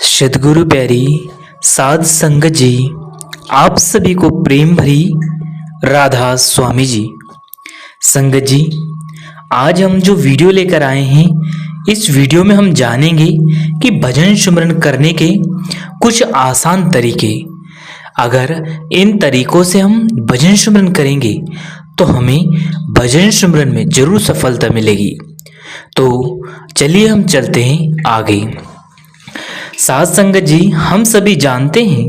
सद्गुरु प्यारी साध संगत जी, आप सभी को प्रेम भरी राधा स्वामी जी। संगत जी, आज हम जो वीडियो लेकर आए हैं, इस वीडियो में हम जानेंगे कि भजन सुमरन करने के कुछ आसान तरीके। अगर इन तरीकों से हम भजन सुमरन करेंगे तो हमें भजन सुमरन में जरूर सफलता मिलेगी। तो चलिए हम चलते हैं आगे। साध संगत जी, हम सभी जानते हैं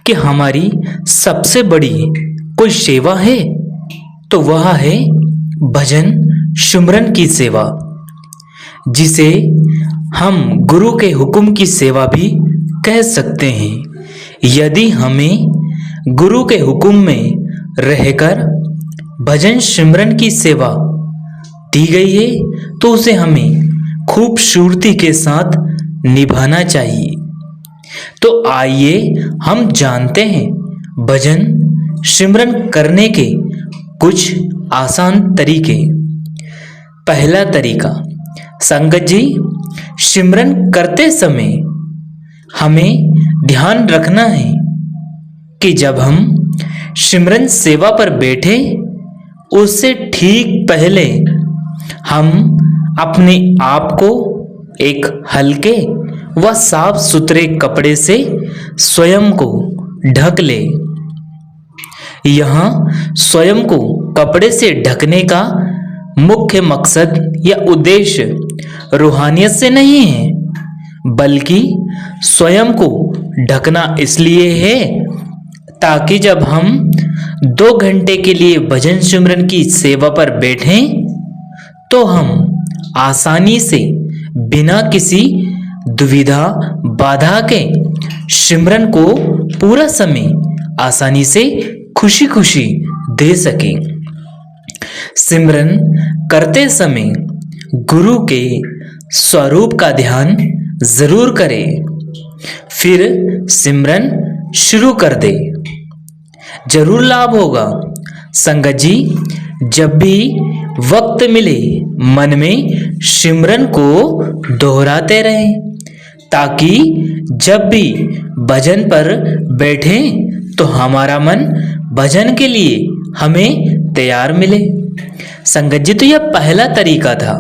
कि हमारी सबसे बड़ी कोई सेवा है तो वह है भजन सुमरन की सेवा, जिसे हम गुरु के हुक्म की सेवा भी कह सकते हैं। यदि हमें गुरु के हुक्म में रहकर भजन सुमरन की सेवा दी गई है तो उसे हमें खूबसूरती के साथ निभाना चाहिए। तो आइए हम जानते हैं भजन सिमरन करने के कुछ आसान तरीके। पहला तरीका, संगत जी, सिमरन करते समय हमें ध्यान रखना है कि जब हम सिमरन सेवा पर बैठे उससे ठीक पहले हम अपने आप को एक हल्के व साफ सुथरे कपड़े से स्वयं को ढक ले। यहाँ स्वयं को कपड़े से ढकने का मुख्य मकसद या उद्देश्य रूहानियत से नहीं है, बल्कि स्वयं को ढकना इसलिए है ताकि जब हम 2 घंटे के लिए भजन सुमरन की सेवा पर बैठें तो हम आसानी से बिना किसी दुविधा बाधा के सिमरन को पूरा समय आसानी से खुशी खुशी दे सके। सिमरन करते समय गुरु के स्वरूप का ध्यान जरूर करें, फिर सिमरन शुरू कर दे, जरूर लाभ होगा। संगत जी, जब भी वक्त मिले मन में सिमरन को दोहराते रहें ताकि जब भी भजन पर बैठे तो हमारा मन भजन के लिए हमें तैयार मिले। संगत जी, तो यह पहला तरीका था।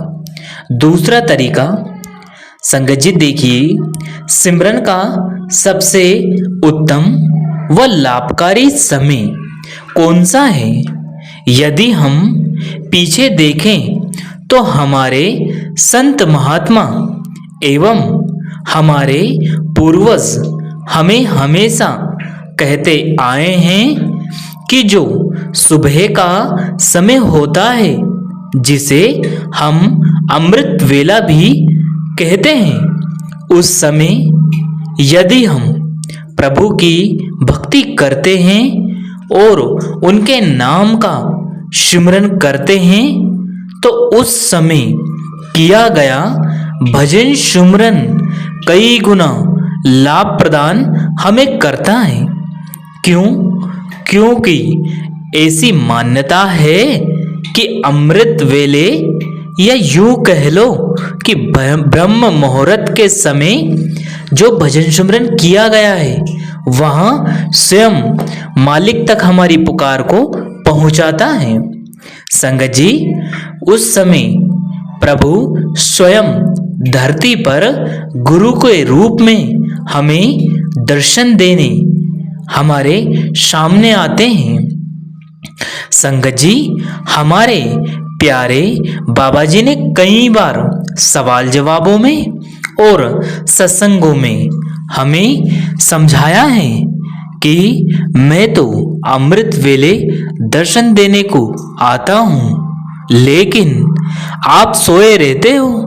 दूसरा तरीका, संगत जी देखिए, सिमरन का सबसे उत्तम व लाभकारी समय कौन सा है? यदि हम पीछे देखें तो हमारे संत महात्मा एवं हमारे पूर्वज हमें हमेशा कहते आए हैं कि जो सुबह का समय होता है, जिसे हम अमृत वेला भी कहते हैं, उस समय यदि हम प्रभु की भक्ति करते हैं और उनके नाम का सिमरन करते हैं तो उस समय किया गया भजन सुमरन कई गुना लाभ प्रदान हमें करता है। क्यों? क्योंकि ऐसी मान्यता है कि अमृत वेले या यूं कह लो कि ब्रह्म मुहूर्त के समय जो भजन सुमरन किया गया है वहां स्वयं मालिक तक हमारी पुकार को पहुंचाता है। संगत जी, उस समय प्रभु स्वयं धरती पर गुरु के रूप में हमें दर्शन देने हमारे सामने आते हैं। संगत जी, हमारे प्यारे बाबा जी ने कई बार सवाल जवाबों में और सत्संगों में हमें समझाया है कि मैं तो अमृत वेले दर्शन देने को आता हूँ, लेकिन आप सोए रहते हो।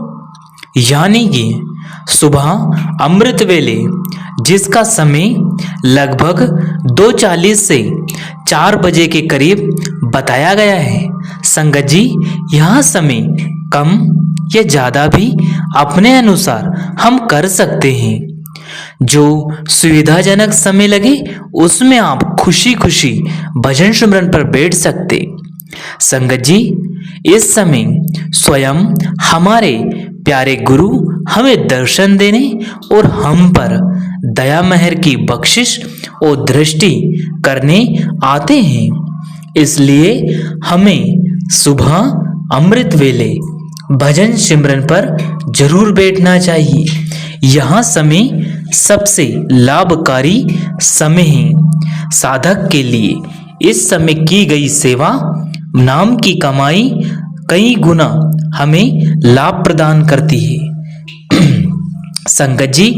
यानी कि सुबह अमृत वेले, जिसका समय लगभग 2:40 से 4 बजे के करीब बताया गया है। संगत जी, यह समय कम या ज़्यादा भी अपने अनुसार हम कर सकते हैं। जो सुविधाजनक समय लगे उसमें आप खुशी खुशी भजन सुमरन पर बैठ सकते। संगत जी, इस समय स्वयं हमारे प्यारे गुरु हमें दर्शन देने और हम पर दया मेहर की बख्शिश और दृष्टि करने आते हैं। इसलिए हमें सुबह अमृत वेले भजन सिमरन पर जरूर बैठना चाहिए। यह समय सबसे लाभकारी समय है साधक के लिए। इस समय की गई सेवा नाम की कमाई कई गुना हमें लाभ प्रदान करती है। संगत जी,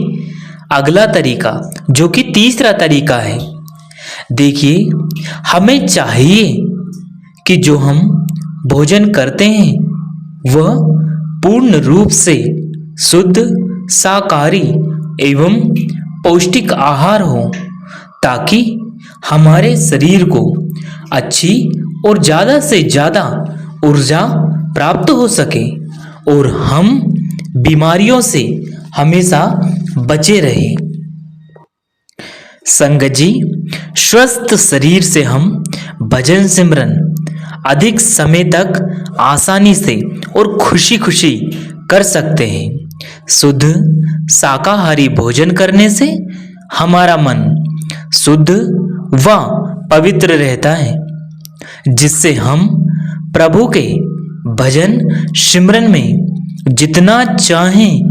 अगला तरीका जो कि तीसरा तरीका है, देखिए हमें चाहिए कि जो हम भोजन करते हैं वह पूर्ण रूप से शुद्ध शाकाहारी एवं पौष्टिक आहार हो, ताकि हमारे शरीर को अच्छी और ज़्यादा से ज़्यादा ऊर्जा प्राप्त हो सके और हम बीमारियों से हमेशा बचे रहें। संगत जी, स्वस्थ शरीर से हम भजन सिमरन अधिक समय तक आसानी से और खुशी खुशी कर सकते हैं। शुद्ध शाकाहारी भोजन करने से हमारा मन शुद्ध व पवित्र रहता है, जिससे हम प्रभु के भजन सिमरन में जितना चाहें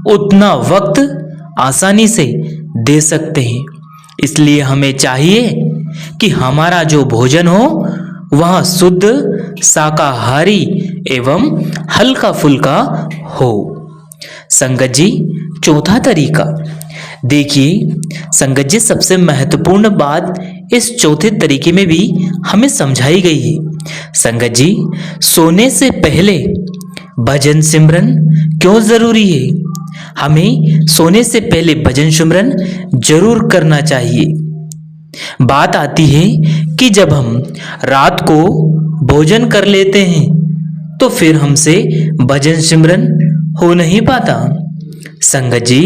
उतना वक्त आसानी से दे सकते हैं। इसलिए हमें चाहिए कि हमारा जो भोजन हो वह शुद्ध शाकाहारी एवं हल्का फुल्का हो। संगत जी, चौथा तरीका, देखिए संगत जी, सबसे महत्वपूर्ण बात इस चौथे तरीके में भी हमें समझाई गई है। संगत जी, सोने से पहले भजन सिमरन क्यों जरूरी है? हमें सोने से पहले भजन सिमरन जरूर करना चाहिए। बात आती है कि जब हम रात को भोजन कर लेते हैं तो फिर हमसे भजन सिमरन हो नहीं पाता। संगत जी,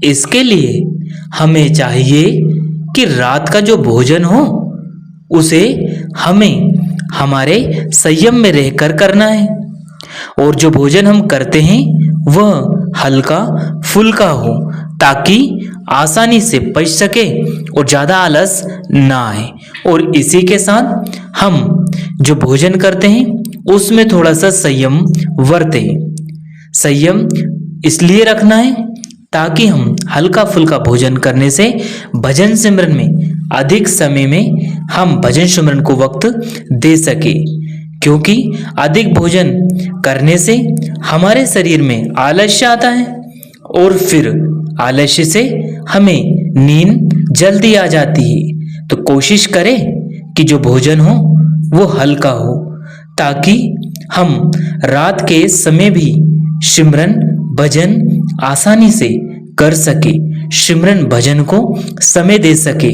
इसके लिए हमें चाहिए कि रात का जो भोजन हो उसे हमें हमारे संयम में रहकर करना है, और जो भोजन हम करते हैं वह हल्का फुल्का हो, ताकि आसानी से पच सके और ज़्यादा आलस ना आए। और इसी के साथ हम जो भोजन करते हैं उसमें थोड़ा सा संयम बरतें। संयम इसलिए रखना है ताकि हम हल्का फुल्का भोजन करने से भजन सिमरन में अधिक समय में हम भजन सिमरन को वक्त दे सके, क्योंकि अधिक भोजन करने से हमारे शरीर में आलस्य आता है और फिर आलस्य से हमें नींद जल्दी आ जाती है। तो कोशिश करें कि जो भोजन हो वो हल्का हो, ताकि हम रात के समय भी सिमरन भजन आसानी से कर सके, सिमरन भजन को समय दे सके।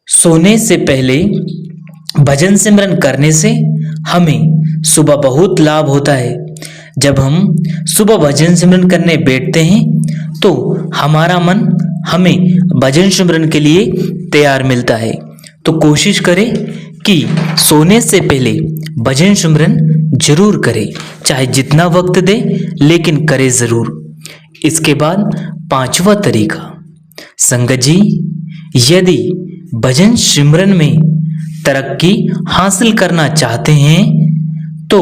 सोने से पहले भजन सिमरन करने से हमें सुबह बहुत लाभ होता है। जब हम सुबह भजन सिमरन करने बैठते हैं तो हमारा मन हमें भजन सिमरन के लिए तैयार मिलता है। तो कोशिश करें कि सोने से पहले भजन सिमरन जरूर करें, चाहे जितना वक्त दे लेकिन करे जरूर। इसके बाद पांचवा तरीका, संगत जी, यदि भजन सिमरन में तरक्की हासिल करना चाहते हैं तो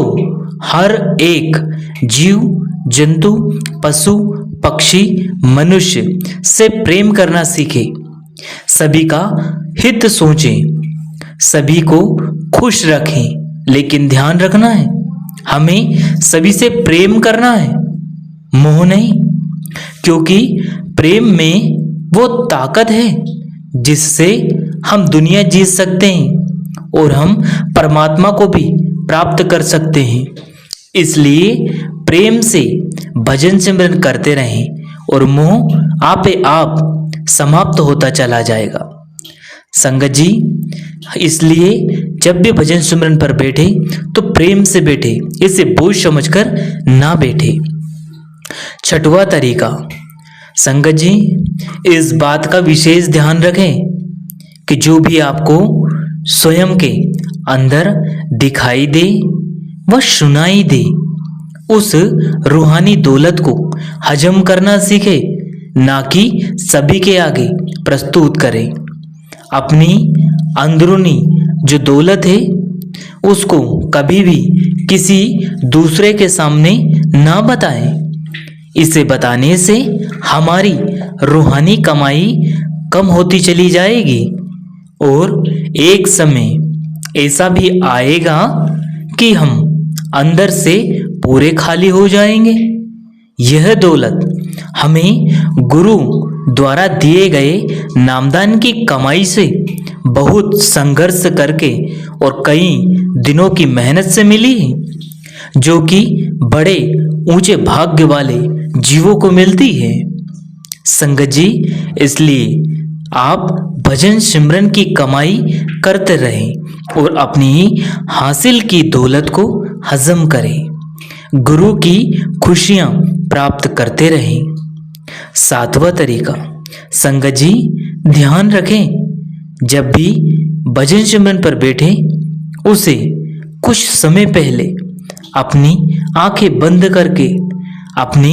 हर एक जीव जंतु पशु पक्षी मनुष्य से प्रेम करना सीखे, सभी का हित सोचें, सभी को खुश रखें। लेकिन ध्यान रखना है, हमें सभी से प्रेम करना है, मोह नहीं, क्योंकि प्रेम में वो ताकत है जिससे हम दुनिया जीत सकते हैं और हम परमात्मा को भी प्राप्त कर सकते हैं। इसलिए प्रेम से भजन सिमरन करते रहें और मोह आपे आप समाप्त होता चला जाएगा। संगत जी, इसलिए जब भी भजन सिमरन पर बैठे तो प्रेम से बैठे, इसे बोझ समझकर ना बैठे। छठवां तरीका, संगत जी, इस बात का विशेष ध्यान रखें कि जो भी आपको स्वयं के अंदर दिखाई दे व सुनाई दे उस रूहानी दौलत को हजम करना सीखे, ना कि सभी के आगे प्रस्तुत करे। अपनी अंदरूनी जो दौलत है उसको कभी भी किसी दूसरे के सामने ना बताएं। इसे बताने से हमारी रूहानी कमाई कम होती चली जाएगी और एक समय ऐसा भी आएगा कि हम अंदर से पूरे खाली हो जाएंगे। यह दौलत हमें गुरु द्वारा दिए गए नामदान की कमाई से बहुत संघर्ष करके और कई दिनों की मेहनत से मिली है, जो कि बड़े ऊंचे भाग्य वाले जीवों को मिलती है। संगत जी, इसलिए आप भजन सिमरन की कमाई करते रहें और अपनी हासिल की दौलत को हजम करें, गुरु की खुशियां प्राप्त करते रहें। 7वां तरीका, संगत जी ध्यान रखें, जब भी भजन सिमरन पर बैठे उसे कुछ समय पहले अपनी आंखें बंद करके अपने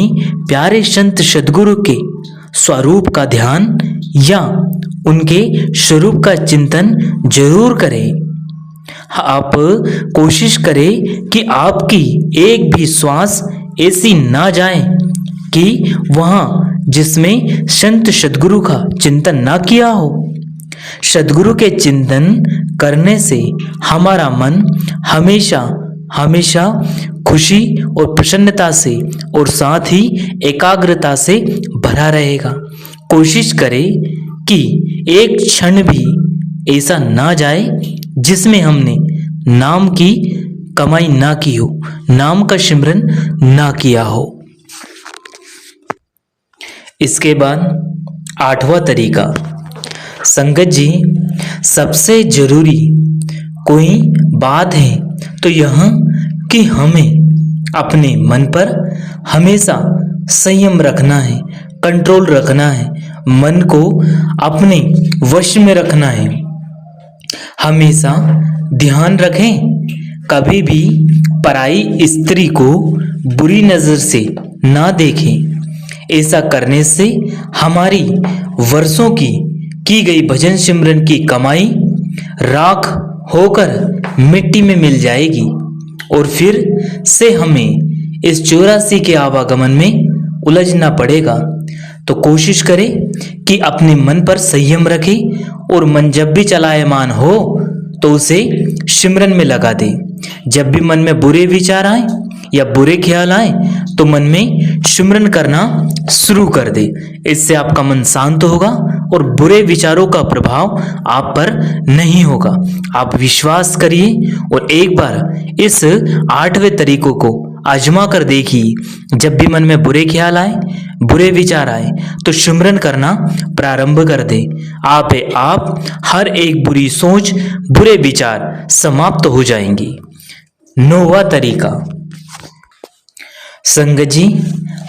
प्यारे संत सद्गुरु के स्वरूप का ध्यान या उनके स्वरूप का चिंतन जरूर करें। आप कोशिश करें कि आपकी एक भी श्वास ऐसी ना जाए कि वहां जिसमें संत सद्गुरु का चिंतन ना किया हो। सद्गुरु के चिंतन करने से हमारा मन हमेशा हमेशा खुशी और प्रसन्नता से और साथ ही एकाग्रता से भरा रहेगा। कोशिश करें कि एक क्षण भी ऐसा ना जाए जिसमें हमने नाम की कमाई ना की हो, नाम का सिमरन ना किया हो। इसके बाद 8वां तरीका, संगत जी सबसे जरूरी कोई बात है तो यह कि हमें अपने मन पर हमेशा संयम रखना है, कंट्रोल रखना है, मन को अपने वश में रखना है। हमेशा ध्यान रखें, कभी भी पराई स्त्री को बुरी नजर से ना देखें। ऐसा करने से हमारी वर्षों की गई भजन सिमरन की कमाई राख होकर मिट्टी में मिल जाएगी और फिर से हमें इस 84 के आवागमन में उलझना पड़ेगा। तो कोशिश करें कि अपने मन पर संयम रखें और मन जब भी चलायमान हो तो उसे सिमरन में लगा दे। जब भी मन में बुरे विचार आए या बुरे ख्याल आए तो मन में सिमरन करना शुरू कर दे। इससे आपका मन शांत होगा और बुरे विचारों का प्रभाव आप पर नहीं होगा। आप विश्वास करिए और एक बार इस 8वें तरीकों को आजमा कर देखिए। जब भी मन में बुरे ख्याल आए, बुरे विचार आए तो सिमरन करना प्रारंभ कर दे। आप हर एक बुरी सोच, बुरे विचार समाप्त हो जाएंगी। 9वां तरीका, संगत जी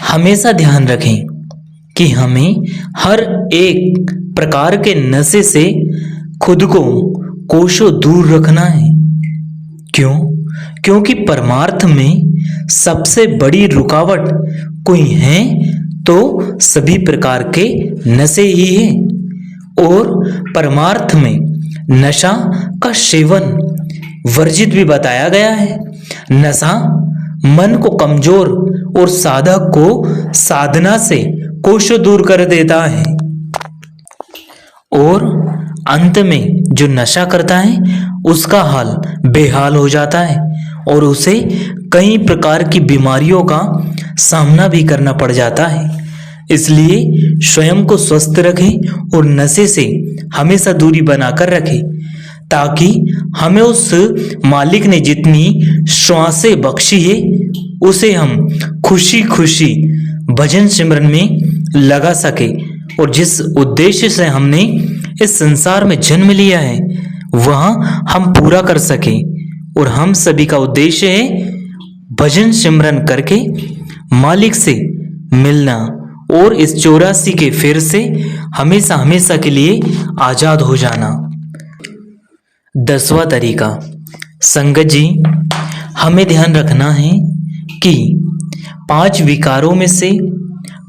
हमेशा ध्यान रखें कि हमें हर एक प्रकार के नशे से खुद को कोसों दूर रखना है। क्यों? क्योंकि परमार्थ में सबसे बड़ी रुकावट कोई है तो सभी प्रकार के नशे ही हैं और परमार्थ में नशा का सेवन वर्जित भी बताया गया है। नशा मन को कमजोर और साधक को साधना से कोसों दूर कर देता है और अंत में जो नशा करता है उसका हाल बेहाल हो जाता है और उसे कई प्रकार की बीमारियों का सामना भी करना पड़ जाता है। इसलिए स्वयं को स्वस्थ रखें और नशे से हमेशा दूरी बनाकर रखें ताकि हमें उस मालिक ने जितनी श्वासें बख्शी है उसे हम खुशी खुशी भजन सिमरन में लगा सके और जिस उद्देश्य से हमने इस संसार में जन्म लिया है वह हम पूरा कर सके। और हम सभी का उद्देश्य है भजन सिमरन करके मालिक से मिलना और इस 84 के फेर से हमेशा हमेशा के लिए आजाद हो जाना। 10वां तरीका, संगत जी हमें ध्यान रखना है कि 5 विकारों में से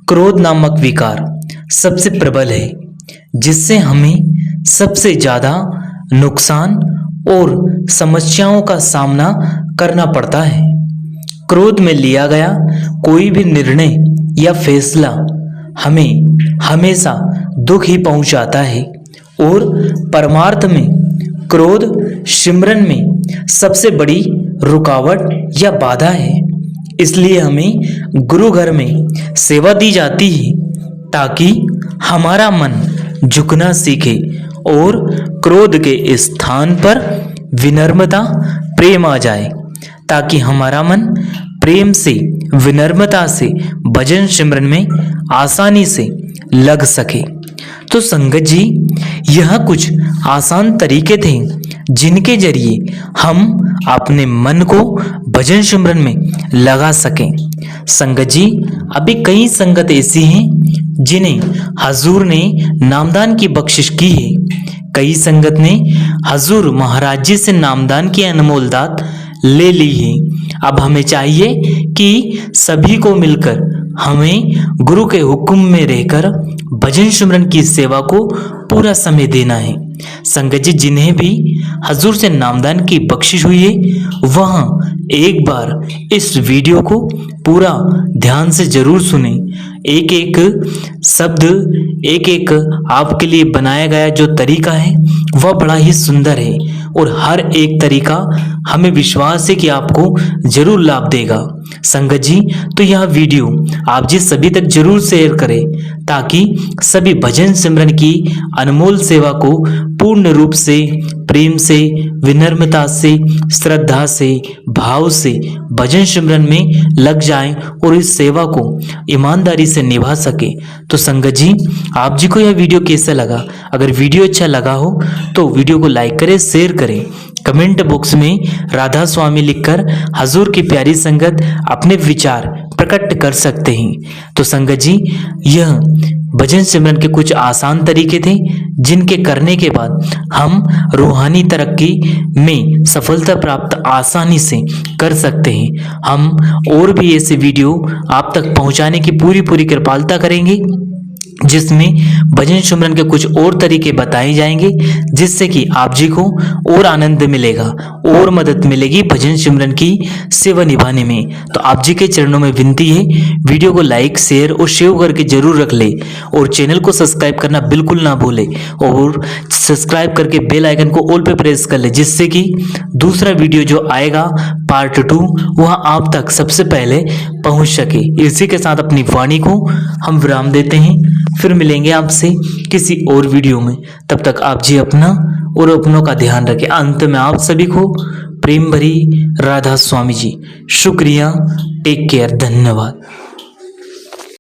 क्रोध नामक विकार सबसे प्रबल है, जिससे हमें सबसे ज़्यादा नुकसान और समस्याओं का सामना करना पड़ता है। क्रोध में लिया गया कोई भी निर्णय या फैसला हमें हमेशा दुख ही पहुंचाता है और परमार्थ में क्रोध सिमरन में सबसे बड़ी रुकावट या बाधा है। इसलिए हमें गुरु घर में सेवा दी जाती है ताकि हमारा मन झुकना सीखे और क्रोध के स्थान पर विनम्रता प्रेम आ जाए, ताकि हमारा मन प्रेम से विनम्रता से भजन सिमरन में आसानी से लग सके। तो संगत जी, यह कुछ आसान तरीके थे जिनके जरिए हम अपने मन को भजन सिमरन में लगा सकें। संगत जी, अभी कई संगत ऐसी हैं जिन्हें हजूर ने नामदान की बख्शिश की है। कई संगत ने हजूर महाराज जी से नामदान की अनमोल दात ले ली है। अब हमें चाहिए कि सभी को मिलकर हमें गुरु के हुक्म में रहकर भजन सिमरन की सेवा को पूरा समय देना है। संगत जी, जिन्हें भी हजूर से नामदान की बख्शिश हुई है वह एक बार इस वीडियो को पूरा ध्यान से जरूर सुने। एक एक शब्द, एक एक आपके लिए बनाया गया जो तरीका है वह बड़ा ही सुंदर है और हर एक तरीका हमें विश्वास है कि आपको जरूर लाभ देगा। संगत जी, तो यह वीडियो आप जी सभी तक जरूर शेयर करें ताकि सभी भजन सिमरन की अनमोल सेवा को पूर्ण रूप से, प्रेम से, विनम्रता से, श्रद्धा से, भाव से भजन सिमरन में लग जाएं और इस सेवा को ईमानदारी से निभा सके। तो संगत जी, आप जी को यह वीडियो कैसा लगा? अगर वीडियो अच्छा लगा हो तो वीडियो को लाइक करें, शेयर करें, कमेंट बॉक्स में राधा स्वामी लिखकर हजूर की प्यारी संगत अपने विचार प्रकट कर सकते हैं। तो संगत जी, यह भजन सिमरन के कुछ आसान तरीके थे जिनके करने के बाद हम रूहानी तरक्की में सफलता प्राप्त आसानी से कर सकते हैं। हम और भी ऐसे वीडियो आप तक पहुंचाने की पूरी कृपालता करेंगे, जिसमें भजन सिमरन के कुछ और तरीके बताए जाएंगे, जिससे कि आप जी को और आनंद मिलेगा और मदद मिलेगी भजन सिमरन की सेवा निभाने में। तो आप जी के चरणों में विनती है, वीडियो को लाइक, शेयर और सेव करके जरूर रख ले और चैनल को सब्सक्राइब करना बिल्कुल ना भूले और सब्सक्राइब करके बेल आइकन को ऑल पे प्रेस कर ले, जिससे कि दूसरा वीडियो जो आएगा पार्ट 2 वह आप तक सबसे पहले पहुंच सके। इसी के साथ अपनी वाणी को हम विराम देते हैं। फिर मिलेंगे आपसे किसी और वीडियो में। तब तक आप जी अपना और अपनों का ध्यान रखें। अंत में आप सभी को प्रेम भरी राधा स्वामी जी शुक्रिया। Take care. धन्यवाद।